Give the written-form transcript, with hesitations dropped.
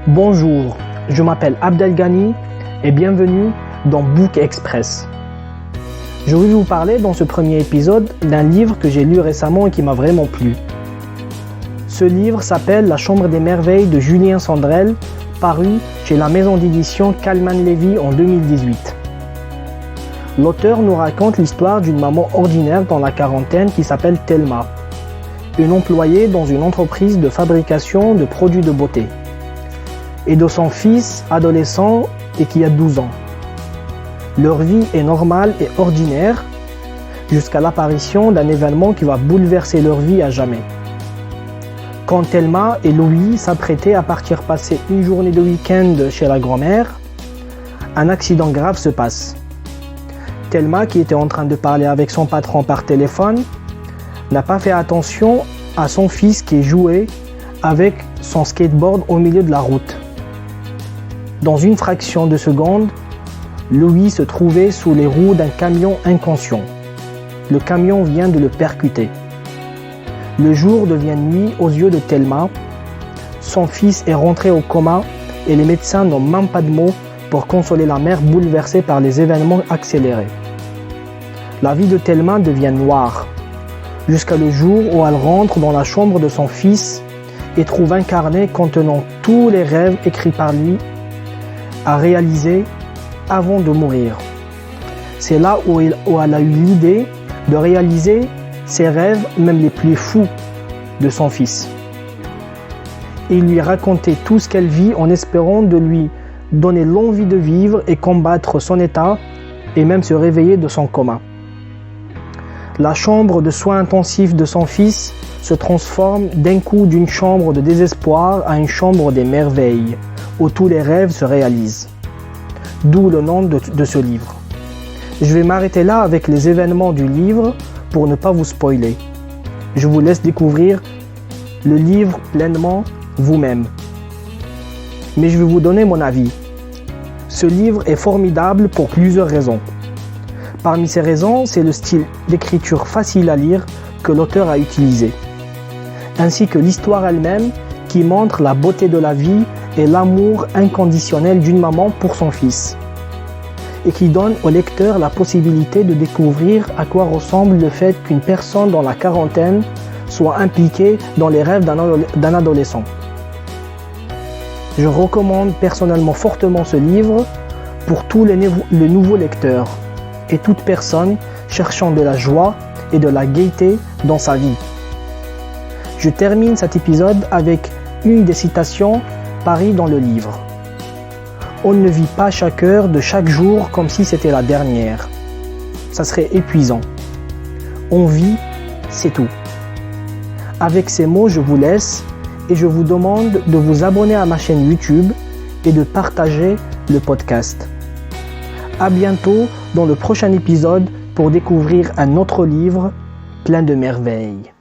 Bonjour, je m'appelle Abdelghani et bienvenue dans Book Express. Je vais vous parler dans ce premier épisode d'un livre que j'ai lu récemment et qui m'a vraiment plu. Ce livre s'appelle La Chambre des Merveilles de Julien Sandrel, paru chez la maison d'édition Kalman Levy en 2018. L'auteur nous raconte l'histoire d'une maman ordinaire dans la quarantaine qui s'appelle Thelma, une employée dans une entreprise de fabrication de produits de beauté, et de son fils adolescent et qui a 12 ans. Leur vie est normale et ordinaire jusqu'à l'apparition d'un événement qui va bouleverser leur vie à jamais. Quand Thelma et Louis s'apprêtaient à partir passer une journée de week-end chez la grand-mère, un accident grave se passe. Thelma, qui était en train de parler avec son patron par téléphone, n'a pas fait attention à son fils qui jouait avec son skateboard au milieu de la route. Dans une fraction de seconde, Louis se trouvait sous les roues d'un camion inconscient. Le camion vient de le percuter. Le jour devient nuit aux yeux de Thelma. Son fils est rentré au coma et les médecins n'ont même pas de mots pour consoler la mère bouleversée par les événements accélérés. La vie de Thelma devient noire, jusqu'à le jour où elle rentre dans la chambre de son fils et trouve un carnet contenant tous les rêves écrits par lui à réaliser avant de mourir. C'est là où elle a eu l'idée de réaliser ses rêves, même les plus fous, de son fils. Et lui raconter tout ce qu'elle vit en espérant de lui donner l'envie de vivre et combattre son état et même se réveiller de son coma. La chambre de soins intensifs de son fils se transforme d'un coup d'une chambre de désespoir à une chambre des merveilles, où tous les rêves se réalisent. D'où le nom de ce livre. Je vais m'arrêter là avec les événements du livre pour ne pas vous spoiler. Je vous laisse découvrir le livre pleinement vous-même. Mais je vais vous donner mon avis. Ce livre est formidable pour plusieurs raisons. Parmi ces raisons, c'est le style d'écriture facile à lire que l'auteur a utilisé, ainsi que l'histoire elle-même qui montre la beauté de la vie et l'amour inconditionnel d'une maman pour son fils, et qui donne au lecteur la possibilité de découvrir à quoi ressemble le fait qu'une personne dans la quarantaine soit impliquée dans les rêves d'un adolescent. Je recommande personnellement fortement ce livre pour tous les nouveaux lecteurs et toute personne cherchant de la joie et de la gaieté dans sa vie. Je termine cet épisode avec une des citations parues dans le livre. On ne vit pas chaque heure de chaque jour comme si c'était la dernière. Ça serait épuisant. On vit, c'est tout. Avec ces mots, je vous laisse et je vous demande de vous abonner à ma chaîne YouTube et de partager le podcast. À bientôt dans le prochain épisode pour découvrir un autre livre plein de merveilles.